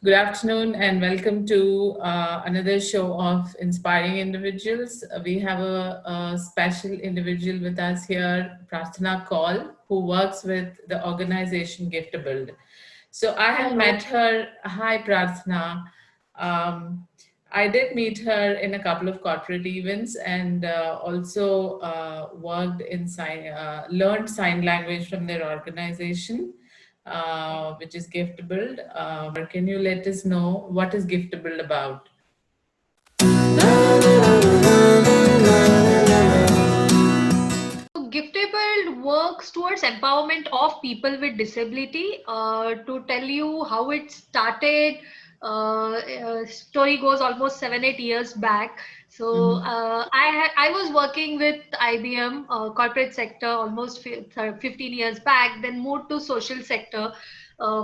Good afternoon and welcome to another show of Inspiring Individuals. We have a special individual with us here, Prarthana Kaul, who works with the organization GiftAbled. So I have Hello. met her. Hi, Prarthana. I did meet her in a couple of corporate events and also worked in learned sign language from their organization, which is GiftAbled. Can you let us know what is GiftAbled about? Giftable works towards empowerment of people with disability. To tell you how it started, story goes almost 7-8 years back. So Mm-hmm. I was working with IBM corporate sector almost 15 years back. Then moved to social sector.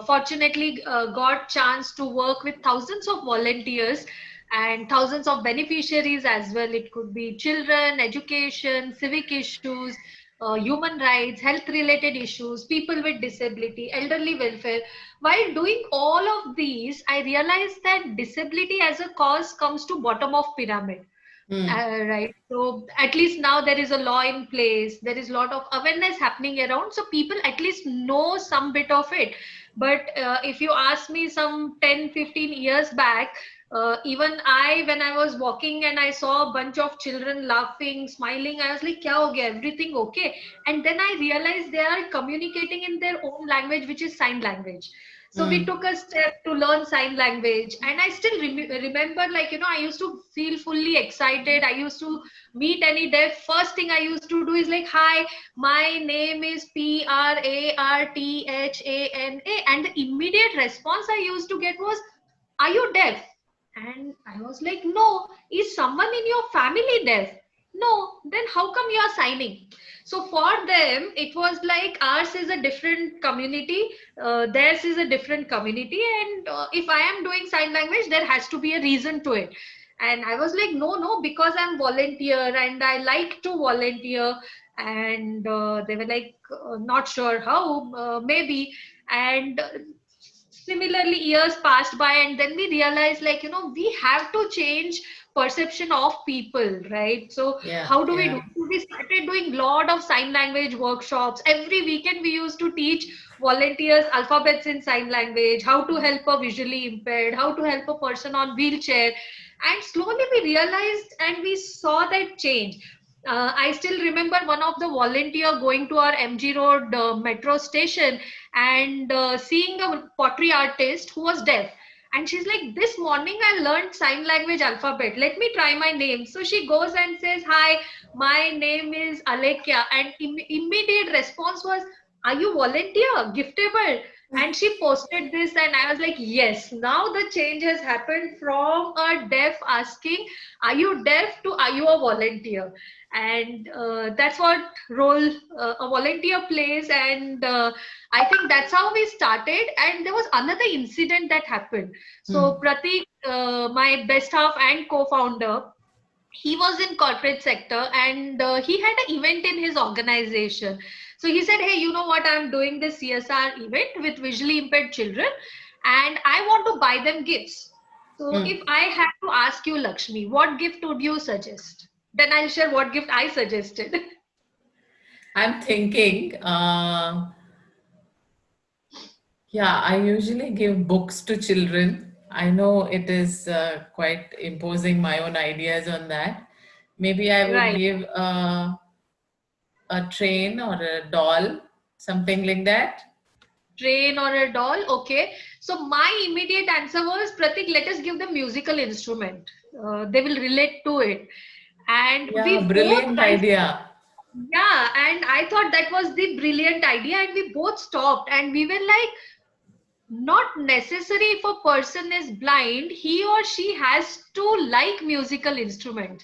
Fortunately, got chance to work with thousands of volunteers and thousands of beneficiaries as well. It could be children, education, civic issues, human rights, health related issues, people with disability, elderly welfare. While doing all of these, I realized that disability as a cause comes to bottom of pyramid. Right. So at least now there is a law in place. There is a lot of awareness happening around. So people at least know some bit of it. But if you ask me some 10, 15 years back, even when I was walking and I saw a bunch of children laughing, smiling, I was like, kya ho gaya? Everything okay? And then I realized they are communicating in their own language, which is sign language. So we Mm. took a step to learn sign language, and I still remember, like, I used to feel fully excited. I used to meet any deaf. First thing I used to do is like, hi, my name is Prarthana, and the immediate response I used to get was, are you deaf? And I was like, no. Is someone in your family deaf? No. Then how come you are signing? So for them, it was like, ours is a different community, theirs is a different community, and if I am doing sign language, there has to be a reason to it. And I was like, no, because I'm volunteer and I like to volunteer. And they were like, not sure how, maybe. And similarly, years passed by, and then we realized, like, we have to change perception of people, right? So Yeah, how do we do? yeah. So we started doing lot of sign language workshops. Every weekend we used to teach volunteers alphabets in sign language, how to help a visually impaired, how to help a person on wheelchair. And slowly we realized and we saw that change. I still remember one of the volunteer going to our MG Road metro station and seeing a pottery artist who was deaf. And she's like, this morning I learned sign language alphabet. Let me try my name. So she goes and says, hi, my name is Alekia. And immediate response was, are you volunteer? Giftable? And she posted this, and I was like, yes, now the change has happened from a deaf asking, are you deaf, to are you a volunteer? And that's what role a volunteer plays. And I think that's how we started. And there was another incident that happened. So Mm. Pratik, my best half and co-founder, he was in corporate sector, and he had an event in his organization. So he said, hey, you know what, I'm doing this CSR event with visually impaired children, and I want to buy them gifts. So Mm. if I had to ask you, Lakshmi, what gift would you suggest? Then I'll share what gift I suggested. I'm thinking, yeah, I usually give books to children. I know it is quite imposing my own ideas on that. Maybe I would Right. give a train or a doll, something like that. Train or a doll. Okay. So my immediate answer was, Pratik, let us give them musical instrument. They will relate to it. And Yeah, we both, brilliant idea. yeah, and I thought that was the brilliant idea, and we both stopped and we were like, not necessary if a person is blind, he or she has to like musical instrument.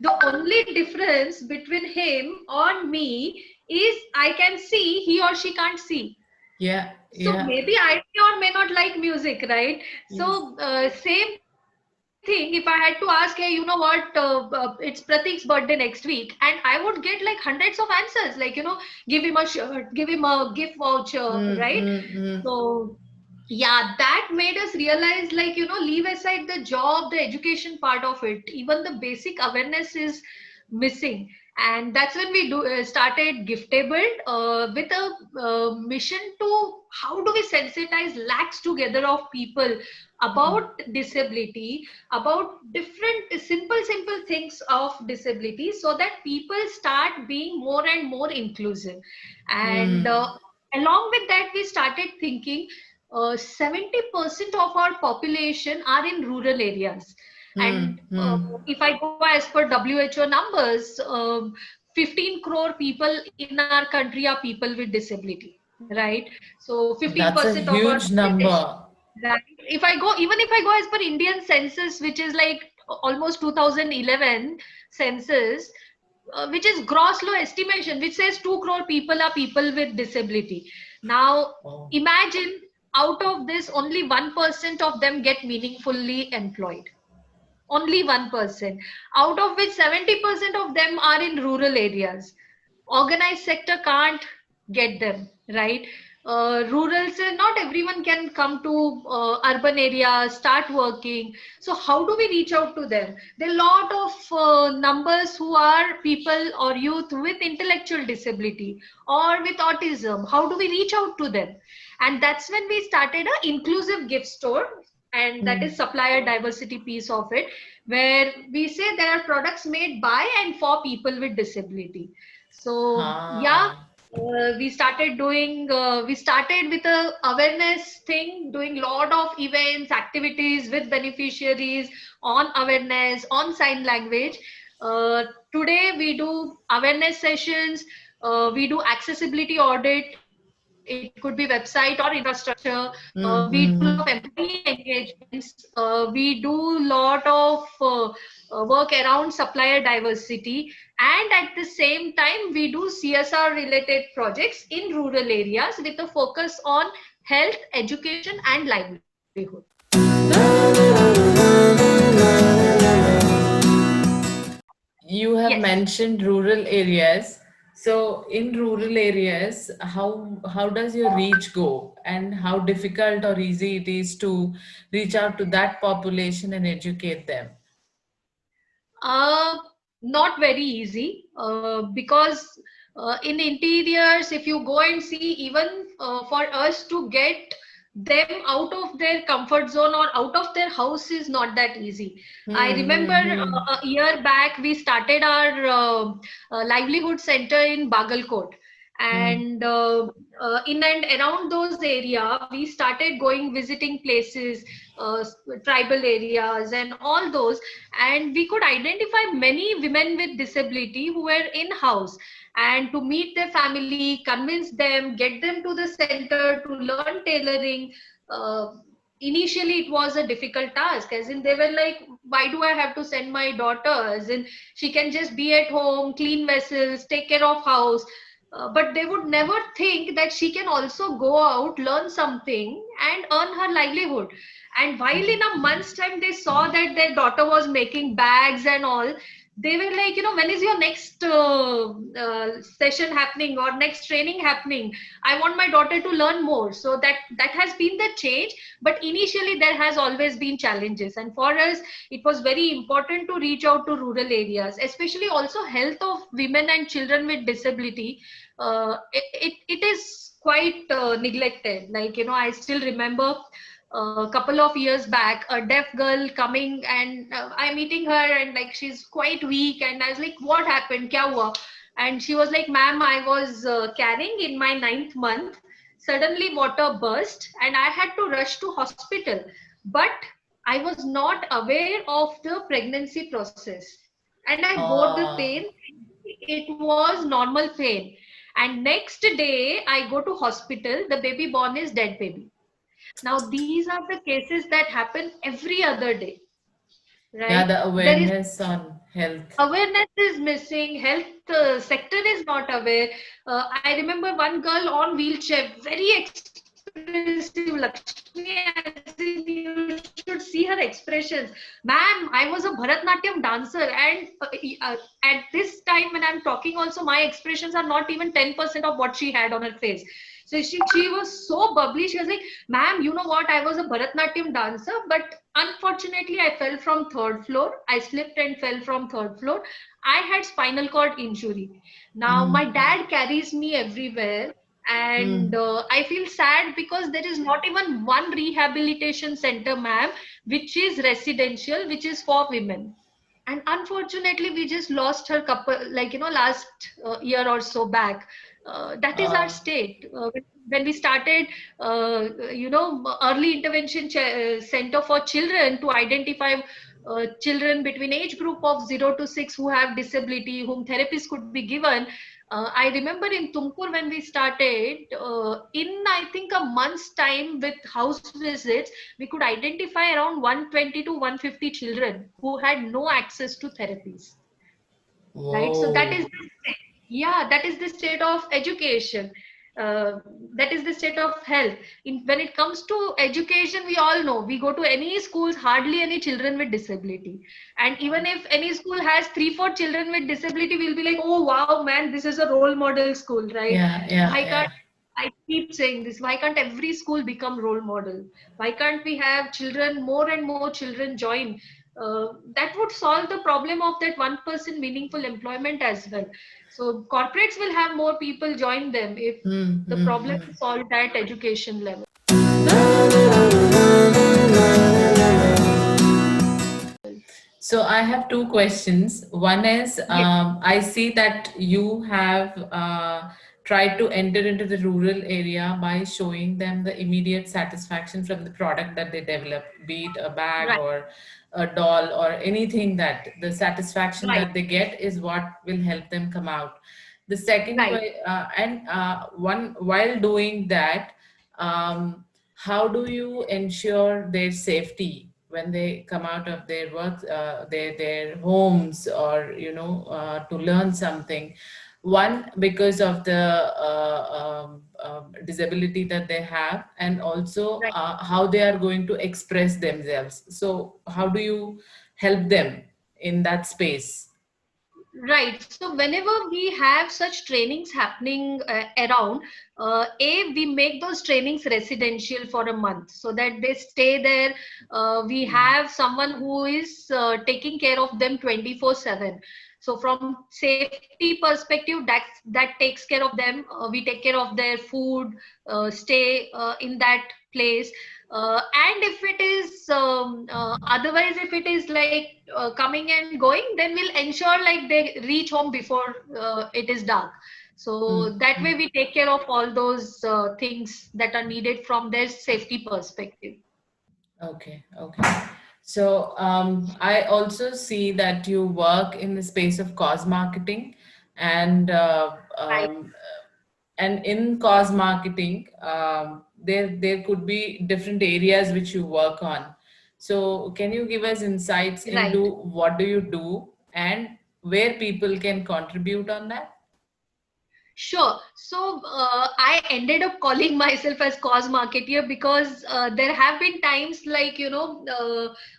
The only difference between him or me is I can see, he or she can't see. Yeah, So yeah, maybe I may or may not like music, right? yes. So same thing. If I had to ask, hey, you know what? It's Pratik's birthday next week, and I would get like hundreds of answers, like, give him a shirt, give him a gift voucher, right? Mm, mm, mm. So Yeah, that made us realize, like, leave aside the job, the education part of it, even the basic awareness is missing. And that's when we started Giftable, with a mission to how do we sensitize lakhs together of people about disability, about different simple things of disability, so that people start being more and more inclusive. And Hmm. along with that, we started thinking 70% of our population are in rural areas. And Hmm. Hmm. if I go as per WHO numbers, 15 crore people in our country are people with disability, right? So That's 15% a of our huge population, number. right? Even if I go as per Indian census, which is like almost 2011 census, which is gross low estimation, which says 2 crore people are people with disability. Now, Oh. imagine out of this, only 1% of them get meaningfully employed. Only 1%. Out of which 70% of them are in rural areas. Organized sector can't get them, right? Rural, say not everyone can come to urban areas, start working. So how do we reach out to them? There are a lot of numbers who are people or youth with intellectual disability or with autism. How do we reach out to them? And that's when we started a inclusive gift store, and that is Hmm. supplier diversity piece of it, where we say there are products made by and for people with disability. So yeah, Ha. we started with a awareness thing, doing lot of events, activities with beneficiaries on awareness, on sign language. uh, Today we do awareness sessions, we do accessibility audit, it could be website or infrastructure, we do lot of Hmm. employee engagements, we do lot of work around supplier diversity, and at the same time we do CSR related projects in rural areas with a focus on health, education and livelihood. You have Yes. mentioned rural areas. So in rural areas, how does your reach go, and how difficult or easy it is to reach out to that population and educate them? Uh, Not very easy, because in interiors, if you go and see, even for us to get them out of their comfort zone or out of their house is not that easy. I Hmm. remember Hmm. Hmm. a year back, we started our livelihood center in Bagalkot. Hmm. And in and around those area, we started going visiting places, tribal areas and all those, and we could identify many women with disability who were in house, and to meet their family, convince them, get them to the center to learn tailoring. uh, Initially it was a difficult task, as in they were like, why do I have to send my daughter, as in she can just be at home, clean vessels, take care of house. But they would never think that she can also go out, learn something and earn her livelihood. And while in a month's time they saw that their daughter was making bags and all, they were like, when is your next session happening or next training happening? I want my daughter to learn more. So that has been the change. But initially there has always been challenges, and for us it was very important to reach out to rural areas, especially also health of women and children with disability. It is quite neglected. Like, I still remember a couple of years back, a deaf girl coming, and I'm meeting her, and like she's quite weak, and I was like, what happened, kya hua? And she was like, ma'am, I was carrying in my ninth month, suddenly water burst and I had to rush to hospital, but I was not aware of the pregnancy process, and I bore the Ah. pain. It was normal pain, and next day I go to hospital, the baby born is dead baby. Now, these are the cases that happen every other day, Yeah, right? the There is awareness on health. awareness is missing, health sector is not aware. I remember one girl on wheelchair, very expressive, Lakshmi, as in you should see her expressions. Ma'am, I was a Bharatnatyam dancer, and at this time when I'm talking also, my expressions are not even 10% of what she had on her face. She was She was so bubbly. She was like, ma'am, you know what? I was a Bharatnatyam dancer, but unfortunately, I fell from third floor. I slipped and fell from third floor. I had spinal cord injury. Now, my Mm, dad carries me everywhere. And mm. I feel sad because there is not even one rehabilitation center, ma'am, which is residential, which is for women. And unfortunately, we just lost her couple, like, last year or so back. That is our Uh, state. When we started, early intervention center for children to identify children between age group of 0 to 6 who have disability, whom therapies could be given. I remember in Tumkur when we started, in I think a month's time with house visits, we could identify around 120 to 150 children who had no access to therapies, right? So that is Whoa. the state. Yeah, that is the state of education. uh, that is the state of health. When it comes to education, we all know, we go to any schools, hardly any children with disability. And even if any school has 3 4 children with disability, we'll be like, oh wow, man, this is a role model school, right? Yeah, yeah, Why can't, yeah. I keep saying this, why can't every school become role model? Why can't we have children, more and more children join? That would solve the problem of that 1% meaningful employment as well. So corporates will have more people join them if Hmm, the hmm, problem hmm. is solved at education level. So I have two questions. One is, Yes, I see that you have tried to enter into the rural area by showing them the immediate satisfaction from the product that they develop, be it a bag right, or a doll or anything, that the satisfaction right, that they get is what will help them come out. The second right, way, and one while doing that, how do you ensure their safety when they come out of their work, their homes, or to learn something? One, because of the disability that they have, and also right. how they are going to express themselves. So how do you help them in that space? Right. So whenever we have such trainings happening around, we make those trainings residential for a month so that they stay there. We Mm, have someone who is taking care of them 24/7. So from safety perspective, that takes care of them. We take care of their food, stay in that place. And if it is otherwise, if it is like coming and going, then we'll ensure like they reach home before it is dark. mm, So that way mm. we take care of all those things that are needed from their safety perspective. Okay, okay. So I also see that you work in the space of cause marketing, and Right, in cause marketing, there could be different areas which you work on. So can you give us insights right. into what do you do and where people can contribute on that? Sure. So I ended up calling myself as cause marketeer because there have been times like,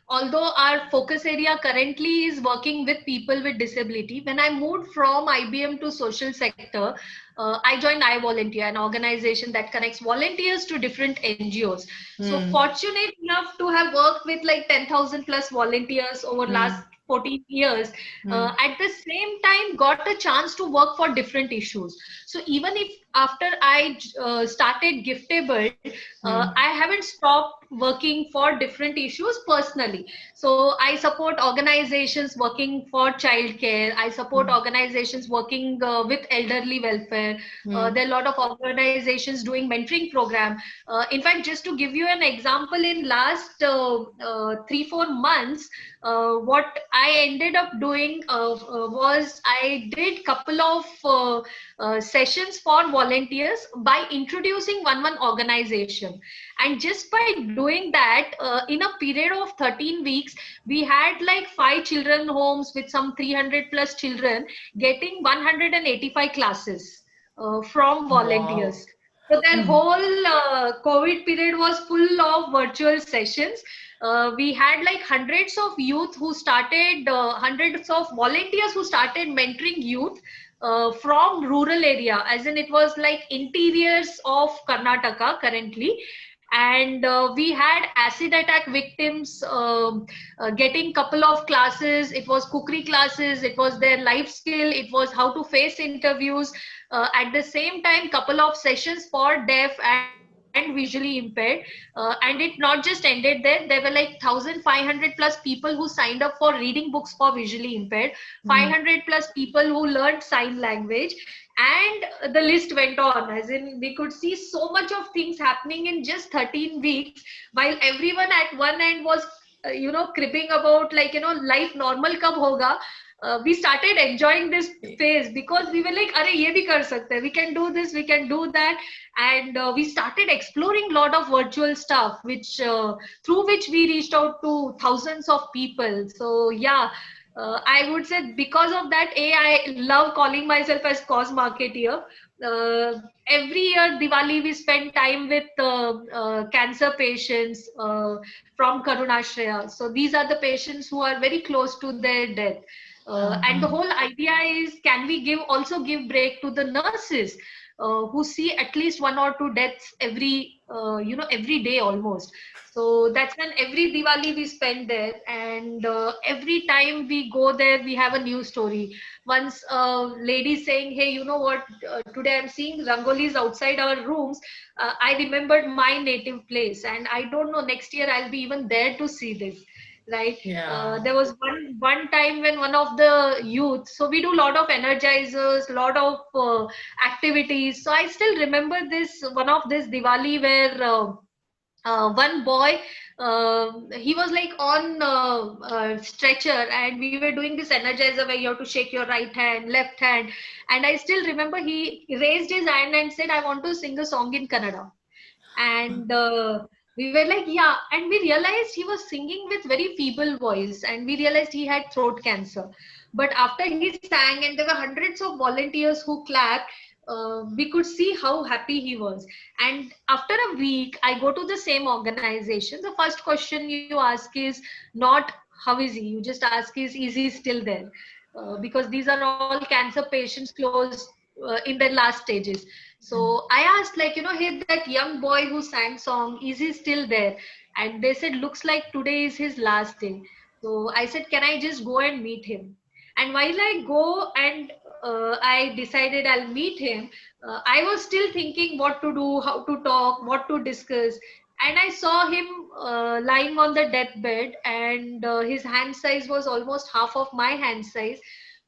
although our focus area currently is working with people with disability, when I moved from IBM to social sector, I joined I Volunteer, an organization that connects volunteers to different NGOs. So Hmm. fortunate enough to have worked with like 10,000 plus volunteers over last Hmm. 14 years, Hmm. at the same time got a chance to work for different issues. So even if after I started Giftable, I Hmm. haven't stopped working for different issues personally. So I support organizations working for childcare. I support Hmm. organizations working with elderly welfare. Hmm. There are a lot of organizations doing mentoring program. In fact, just to give you an example, in last 3 4 months, what I ended up doing was I did couple of sessions for volunteers by introducing one organization. And just by doing that, in a period of 13 weeks, we had like 5 children homes with some 300 plus children getting 185 classes from volunteers. Wow. So their Hmm. whole COVID period was full of virtual sessions. We had like hundreds of youth who started, hundreds of volunteers who started mentoring youth from rural area, as in it was like interiors of Karnataka currently. And we had acid attack victims getting couple of classes. It was cookery classes, it was their life skill, it was how to face interviews. At the same time, couple of sessions for deaf and visually impaired. And it not just ended there. There were like 1,500 plus people who signed up for reading books for visually impaired, Mm. 500 plus people who learned sign language, and the list went on. As in, we could see so much of things happening in just 13 weeks, while everyone at one end was cribbing about, like, life normal kab hoga. We started enjoying this phase because we were like, "Arey, ye bhi kar sakte hai. We can do this, we can do that," and we started exploring lot of virtual stuff, which through which we reached out to thousands of people. So yeah, I would say because of that, I love calling myself as cause marketeer. Every year Diwali we spend time with cancer patients from Karunashraya. So these are the patients who are very close to their death. And the Uh-huh. whole idea is, can we give break to the nurses who see at least one or two deaths every day almost. So that's when every Diwali we spend there, and every time we go there, we have a new story. Once a lady saying, "Hey, you know what? Today I'm seeing rangolis outside our rooms. I remembered my native place, and I don't know, next year I'll be even there to see this." Right? Yeah. There was one time when one of the youth. So we do a lot of energizers, lot of activities. So I still remember this one of this Diwali where. One boy, he was like on stretcher, and we were doing this energizer where you have to shake your right hand, left hand. And I still remember he raised his hand and said, "I want to sing a song in Kannada." And we were like, yeah. And we realized he was singing with very feeble voice, and we realized he had throat cancer. But after he sang and there were hundreds of volunteers who clapped, we could see how happy he was. And after a week, I go to the same organization. The first question you ask is not how is he, you just ask is he still there? Because these are all cancer patients close in their last stages. So I asked, like, hey, that young boy who sang song, is he still there? And they said, looks like today is his last day. So I said, can I just go and meet him? And while I go and I decided I'll meet him, I was still thinking what to do, how to talk, what to discuss. And I saw him lying on the deathbed, and his hand size was almost half of my hand size.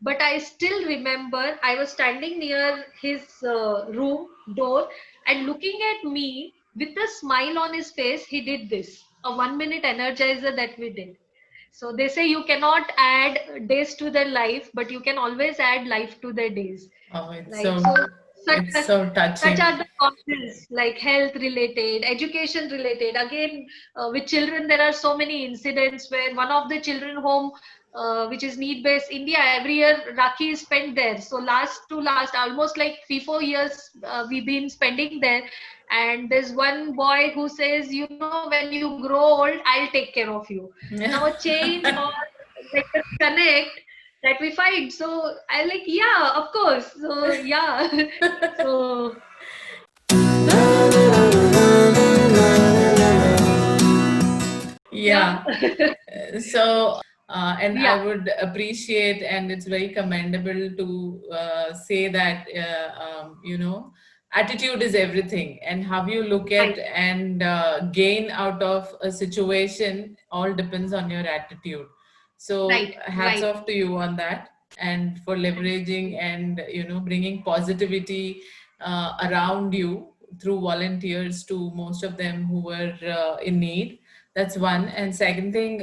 But I still remember I was standing near his room door, and looking at me with a smile on his face, he did this, a 1 minute energizer that we did. So they say you cannot add days to their life, but you can always add life to their days. Oh, it's Right. so So such, it's so such touching. are the causes, like health related, education related. Again, with children, there are so many incidents where one of the children home, which is need based India, every year Rakhi is spent there. So last, almost like 3-4 years, we've been spending there. And there's one boy who says, when you grow old, I'll take care of you. Now a chain or like a connect that we find. So I like, yeah, of course. So yeah. So yeah. Yeah. So, and I Yeah, would appreciate, and it's very commendable to say that, attitude is everything, and how you look right, at and gain out of a situation all depends on your attitude. So, right, hats right. off to you on that, and for Thank leveraging you. and bringing positivity around you through volunteers to most of them who were in need. That's one. And second thing,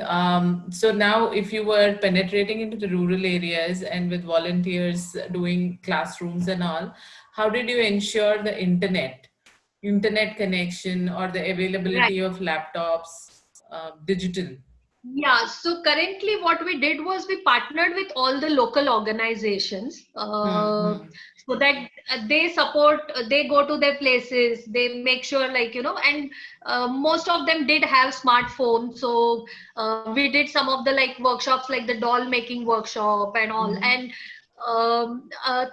so now if you were penetrating into the rural areas and with volunteers doing classrooms and all, how did you ensure the internet connection or the Right. availability of laptops, digital? Yeah, so currently what we did was we partnered with all the local organizations, Hmm, hmm. so that they support, they go to their places, they make sure, like, and most of them did have smartphones. So we did some of the like workshops, like the doll making workshop and all. Mhm. And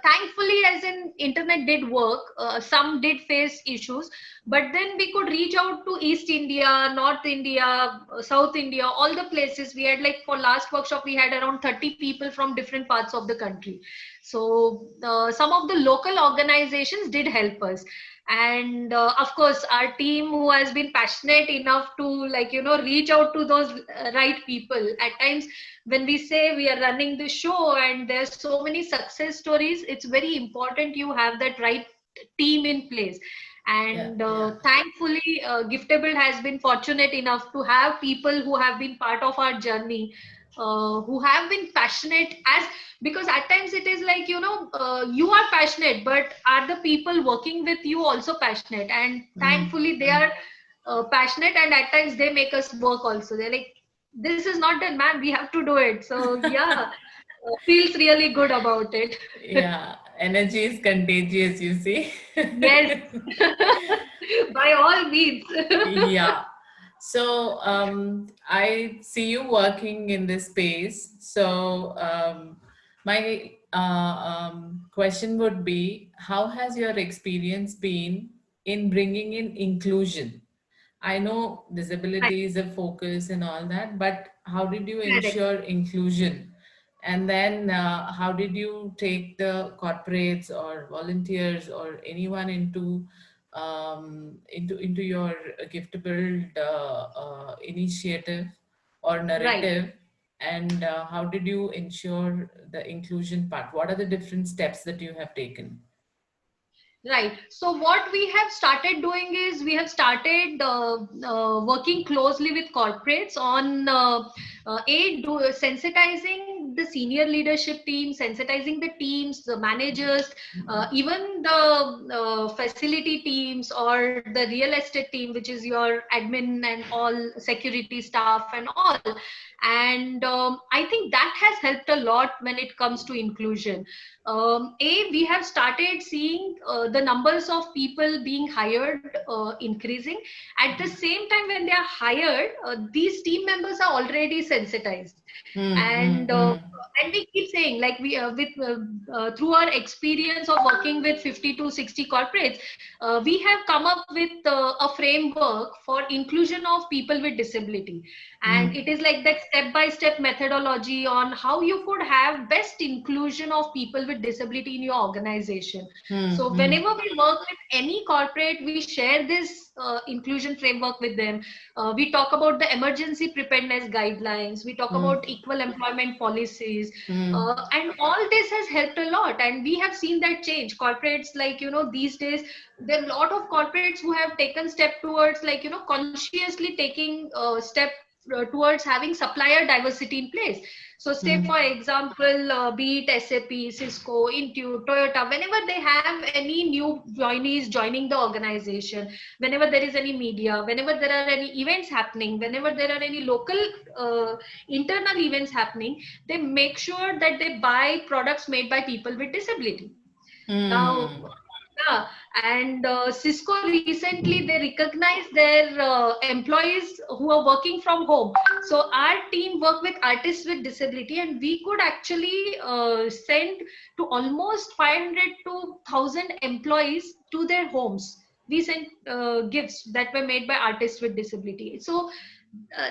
thankfully, as in internet did work, some did face issues, but then we could reach out to East India, North India, South India, all the places. We had, like, for last workshop we had around 30 people from different parts of the country. So some of the local organizations did help us. And of course, our team who has been passionate enough to, like, reach out to those right people. At times when we say we are running the show and there's so many success stories, it's very important you have that right team in place. Yeah, And yeah. thankfully, Giftable has been fortunate enough to have people who have been part of our journey, who have been passionate. As because at times it is like, you are passionate, but are the people working with you also passionate? And Mm, thankfully they mm. are passionate, and at times they make us work also. They're like, this is not done, man, we have to do it. So yeah, feels really good about it. Yeah, energy is contagious, you see. Yes. By all means. Yeah. So I see you working in this space. So my question would be, how has your experience been in bringing in inclusion? I know Right. disability is a focus and all that, but how did you Correct. ensure inclusion? And then how did you take the corporates or volunteers or anyone into your giftable initiative or Right. narrative? And how did you ensure the inclusion part? What are the different steps that you have taken? Right. So what we have started doing is we have started working closely with corporates on sensitizing the senior leadership team, sensitizing the teams, the managers, even the facility teams or the real estate team, which is your admin and all security staff and all. And I think that has helped a lot when it comes to inclusion. We have started seeing the numbers of people being hired increasing. At the same time, when they are hired, these team members are already sensitized. Hmm, hmm, And hmm, we keep saying, like, we with through our experience of working with 50 to 60 corporates, we have come up with a framework for inclusion of people with disability. hmm, And it is like that step by step methodology on how you could have best inclusion of people with disability in your organization. hmm, So hmm, whenever we work with any corporate, we share this inclusion framework with them. We talk about the emergency preparedness guidelines, we talk hmm, about equal employment policies, hmm, and all this has helped a lot. And we have seen that change. Corporates, like, these days there are a lot of corporates who have taken step towards, like, consciously taking step towards having supplier diversity in place. So say hmm. for example, be it SAP, Cisco, Intuit, Toyota, whenever they have any new joinees joining the organization, whenever there is any media, whenever there are any events happening, whenever there are any local uh, internal events happening, they make sure that they buy products made by people with disability. Now, Hmm. yeah, and Cisco recently, they recognized their employees who are working from home. So our team worked with artists with disability, and we could actually send to almost 500 to 1,000 employees to their homes. We sent gifts that were made by artists with disability. So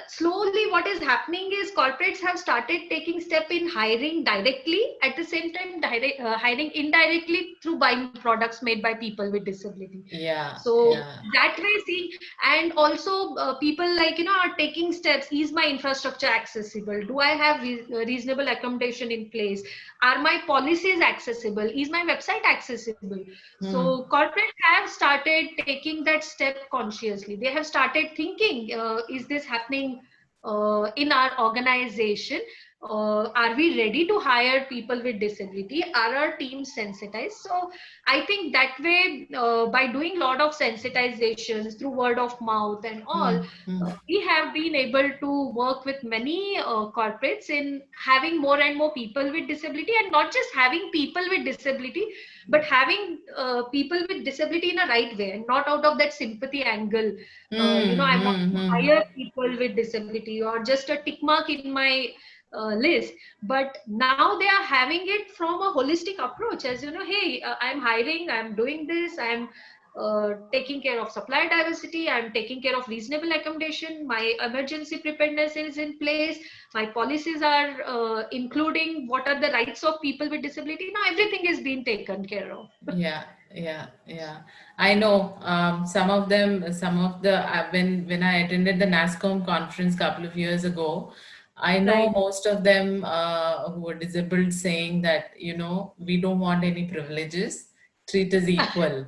slowly what is happening is corporates have started taking step in hiring directly, at the same time hiring indirectly through buying products made by people with disability. Yeah, So yeah. that way, see. And also people, like, are taking steps. Is my infrastructure accessible? Do I have reasonable accommodation in place? Are my policies accessible? Is my website accessible? Hmm, So corporates have started taking that step consciously. They have started thinking, is this happening in our organization? Are we ready to hire people with disability? Are our teams sensitized? So I think that way, by doing a lot of sensitizations through word of mouth and hmm, all, hmm, we have been able to work with many corporates in having more and more people with disability, and not just having people with disability, but having people with disability in a right way, and not out of that sympathy angle. hmm, I want hmm, to hmm. hire people with disability, or just a tick mark in my list, but now they are having it from a holistic approach, as you know, hey, I'm hiring, I'm doing this, I'm taking care of supply diversity, I'm taking care of reasonable accommodation, my emergency preparedness is in place, my policies are including what are the rights of people with disability. Now everything is being taken care of. Yeah, yeah. I know some of them, some of the when I attended the NASCOM conference couple of years ago, I know Right. most of them who were disabled saying that, we don't want any privileges, treat us equal,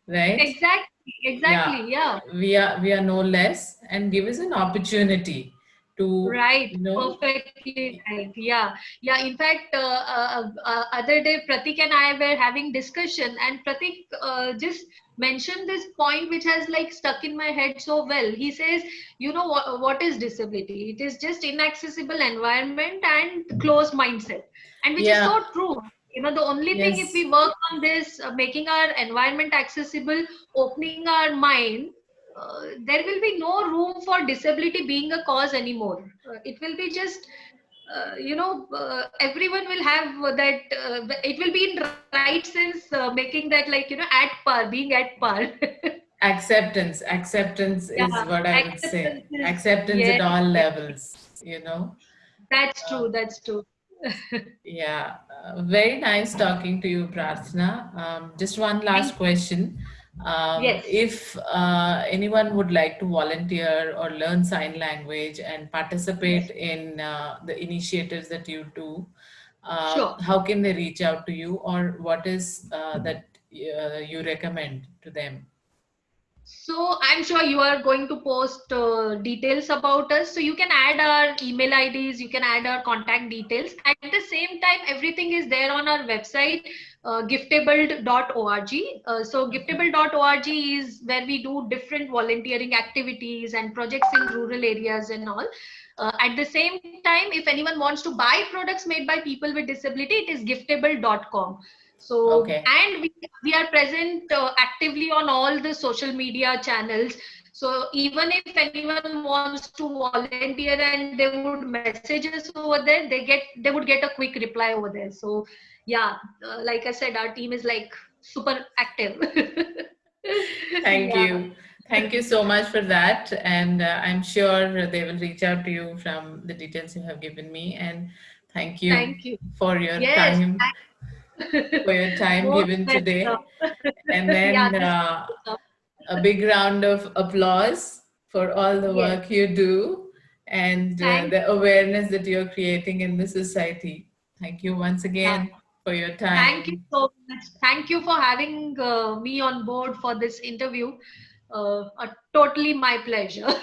right? Exactly, Yeah, exactly, yeah. we are no less, and give us an opportunity to, Right, perfectly right. Yeah, yeah. In fact, other day Pratik and I were having discussion, and Pratik just mentioned this point which has like stuck in my head so well. He says, what is disability? It is just inaccessible environment and closed mindset, and which is yeah, so true. The only thing, if yes, we work on this, making our environment accessible, opening our mind, there will be no room for disability being a cause anymore. It will be just, everyone will have that. It will be in right sense, making that like at par, being at par. acceptance Yeah, is what I would acceptance say. is, Acceptance yes, at all yes. levels. That's Uh, true. That's true. yeah, very nice talking to you, Prarthana. Just one last Thank question. Yes, If anyone would like to volunteer or learn sign language and participate yes, in the initiatives that you do, sure. how can they reach out to you, or what is that you recommend to them? So I'm sure you are going to post details about us. So you can add our email IDs, you can add our contact details. At the same time, everything is there on our website, giftabled.org. So Okay. giftabled.org is where we do different volunteering activities and projects in rural areas and all. At the same time, if anyone wants to buy products made by people with disability, it is giftable.com. So, Okay. and we are present actively on all the social media channels. So even if anyone wants to volunteer and they would message us over there, they would get a quick reply over there. So yeah, like I said, our team is like super active. Yeah. Thank you. Thank you so much for that. And I'm sure they will reach out to you from the details you have given me. And thank Thank you you. for your Yes. time, for your time Most given welcome. today. And Yeah, then this is welcome. a big round of applause for all the Yes. work you do and Thank the awareness that you're creating in the society. Thank you once yeah. again for your Thank you time. so much. Thank you for having me on board for this interview. Totally my pleasure.